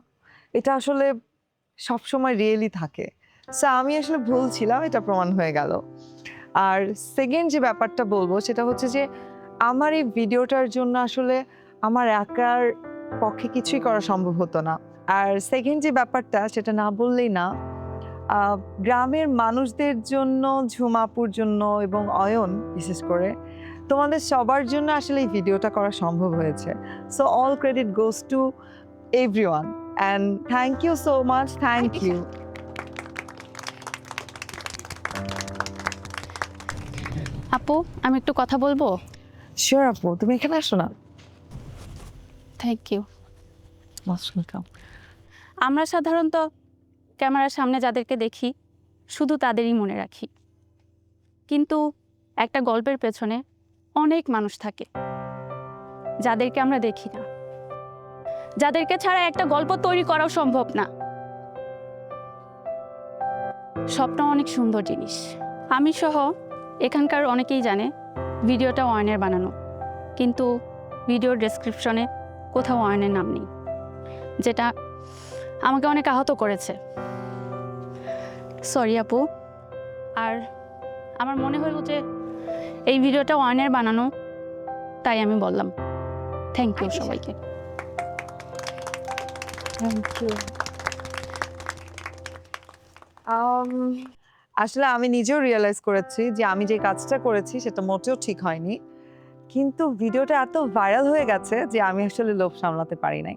এটা আসলে সবসময় রিয়েলি থাকে। সো আমি আসলে ভুল ছিলাম, এটা প্রমাণ হয়ে গেল। আর সেকেন্ড যে ব্যাপারটা বলবো সেটা হচ্ছে যে আমার এই ভিডিওটার জন্য আসলে আমার একার পক্ষে কিছুই করা সম্ভব হতো না। আর সেকেন্ড যে ব্যাপারটা সেটা না বললেই না, গ্রামের মানুষদের জন্য, ঝুমাপুর জন্য এবং অয়ন বিশেষ করে তোমাদের সবার জন্য আসলে এই ভিডিওটা করা সম্ভব হয়েছে। So all credit goes to everyone and thank you so much. Thank you. আপু আমি একটু কথা বলবো? শিওর আপু, তুমি এখানে আসো না। Thank you. Most welcome. আমরা সাধারণত ক্যামেরার সামনে যাদেরকে দেখি শুধু তাদেরই মনে রাখি, কিন্তু একটা গল্পের পেছনে অনেক মানুষ থাকে যাদেরকে আমরা দেখি না, যাদেরকে ছাড়া একটা গল্প তৈরি করাও সম্ভব না। স্বপ্ন অনেক সুন্দর জিনিস। আমি সহ এখানকার অনেকেই জানে ভিডিওটা অয়নের বানানো, কিন্তু ভিডিওর ডেসক্রিপশনে কোথাও অয়নের নাম নেই, যেটা আমাকে অনেক আহত করেছে। সরি আপু। আর আমার মনে হলো যে এই ভিডিওটা অয়নের বানানো, তাই আমি বললাম। থ্যাংক ইউ সবাইকে। Thank you. আসলে আমি নিজেও রিয়েলাইজ করেছি যে আমি যে কাজটা করেছি সেটা মোটেও ঠিক হয়নি, কিন্তু ভিডিওটা এত ভাইরাল হয়ে গেছে যে আমি আসলে লোভ সামলাতে পারি নাই।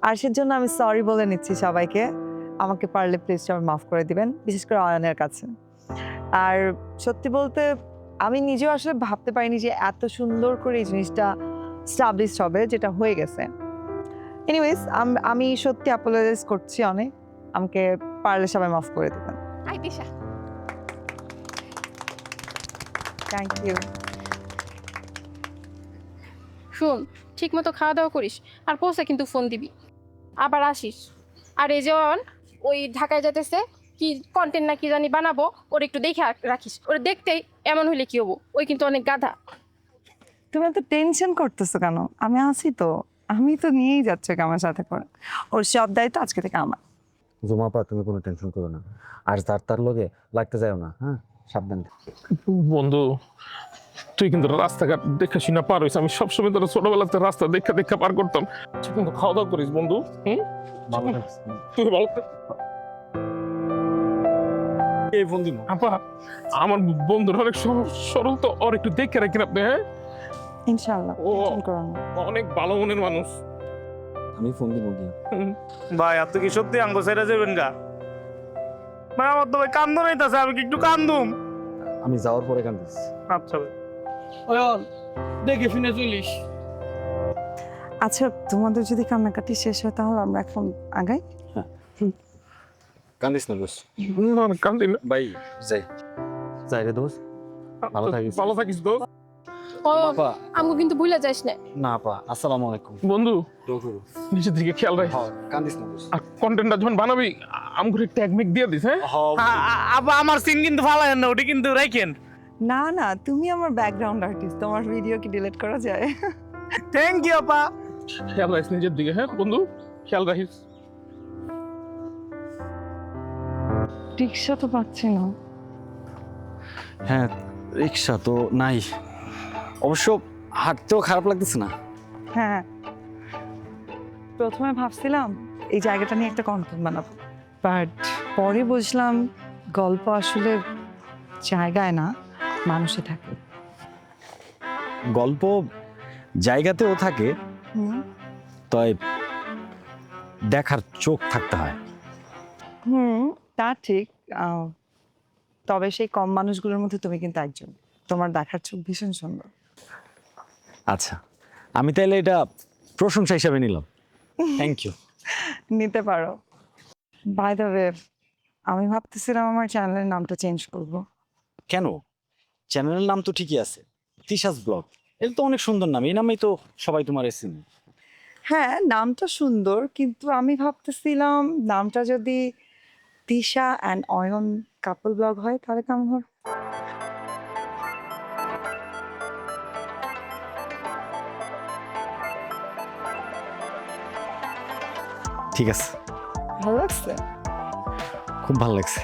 আর সেজন্য আমি সরি বলে নিচ্ছি সবাইকে। আমাকে পারলে প্লিজ সবাই মাফ করে দিবেন, বিশেষ করে অয়নের কাছে। আর সত্যি বলতে আমি নিজেও আসলে ভাবতে পারিনি যে এত সুন্দর করে এই জিনিসটা স্টাবলিশ হবে, যেটা হয়ে গেছে। এনিওয়েজ আমি সত্যি অ্যাপোলোজাইজ করছি অনেক, আমাকে পারলে সবাই মাফ করে দেবেন। Thank you. শুন, ঠিক মতো খাওয়া দাওয়া করিস, আর পৌঁছে কিন্তু ফোন দিবি, আবার আসিস। আর এই যে ওই ঢাকায় যেতেছে কি কন্টেন্ট না কি জানি বানাবো, ওর একটু দেখে রাখিস। ওর দেখতেই এমন হইলে কি হবো, ওই কিন্তু অনেক গাধা। তুমি এত টেনশন করতেছো কেন? আমি আছি তো, আমি তো নিয়েই যাচ্ছি আমার সাথে করে। ওর সব দায়িত্ব আজকে থেকে আমার। জুমাপা তুমি কোনো টেনশন করো না, আর তার লগে লাগতে যাও না, হ্যাঁ? সাবধান। বন্ধু তুই কিন্তু রাস্তাঘাট দেখা শুনে পার হইস। আমি সবসময় তোর ছোটবেলাতে রাস্তা দেখা পার করতাম। ঠিক মতো খাওয়া দাওয়া করিস বন্ধু। তুই ভালো এই ফোন দিন আপা, আমার বন্ধুর অনেক সরল তো, ওর একটু দেখে রাখেন আপনি। হ্যাঁ ইনশাআল্লাহ, ও টেনশন করো না। অনেক ভালো মনের মানুষ। আমি ফোন দিব গিয়া। ভাই আপনি কি সত্যি আঙ্গ ছেড়ে যাবেন গা? ভাই আমার তো ভাই কান্দো নাইতাছে, আমি কি একটু কান্দুম? আমি যাওয়ার পরে কান্দিস। আচ্ছা ভাই। অয়ন দেখে শুনে চলিস। আচ্ছা, তোমাদের যদি কান্নাকাটি শেষ হয় তাহলে আমরা এখন আগাই। কান্দিস না দোষ। না কান্দি না ভাই যাই রে দোষ। ভালো থাকিস। ভালো থাকিস তো। আপা আমগো কিন্তু ভুলে যাস না। না আপা, আসসালামু আলাইকুম। বন্ধু নিজের দিকে খেয়াল রাখ। কান্দিস না দোষ। আর কন্টেন্টটা যখন বানাবি আমগুলো ট্যাগ মিক দিয়ে দিস। হ্যাঁ আপা আমার সিন কিন্তু ফালায়েন না, ওটা কিন্তু রাখেন। না না, তুমি আমার ব্যাকগ্রাউন্ড আর্টিস্ট, তোমার ভিডিও কি ডিলিট করা যায়? থ্যাংক ইউ আপা। খেয়াল রাখিস নিজের দিকে। হ্যাঁ বন্ধু খেয়াল রাখিস। রিক্সা তো পাচ্ছি না। হ্যাঁ রিক্সা তো নাই, অবশ্য হাঁটতেও খারাপ লাগতেছে না। হ্যাঁ, প্রথমে ভাবছিলাম এই জায়গাটা নিয়ে একটা কন্টেন্ট বানাবো, বাট পরে বুঝলাম গল্প আসলে জায়গায় না, মানুষে থাকে। গল্প জায়গাতেও থাকে, তাই দেখার চোখ থাকতে হয়। তা ঠিক, তবে সেই কম মানুষগুলোর মধ্যে তুমি কিন্তু একজন। তোমার দেখার চোখ ভীষণ সুন্দর। আচ্ছা, আমি তাইলে এটা প্রশংসা হিসাবে নিলাম। Thank you. নিতে পারো। বাই দ্য ওয়ে, আমি ভাবতেছিলাম আমার চ্যানেলের নামটা চেঞ্জ করব। কেন? চ্যানেলের নাম তো ঠিকই আছে, তিশাস ব্লগ। এটা তো অনেক সুন্দর নাম, এই নামেই তো সবাই তোমার চিনে। হ্যাঁ, নামটা সুন্দর, কিন্তু আমি ভাবতেছিলাম নামটা যদি Tisha and Ayan couple blog হয় তাহলে কেমন হয়? ঠিক আছে, ভালো লাগছে? খুব ভালো লাগছে।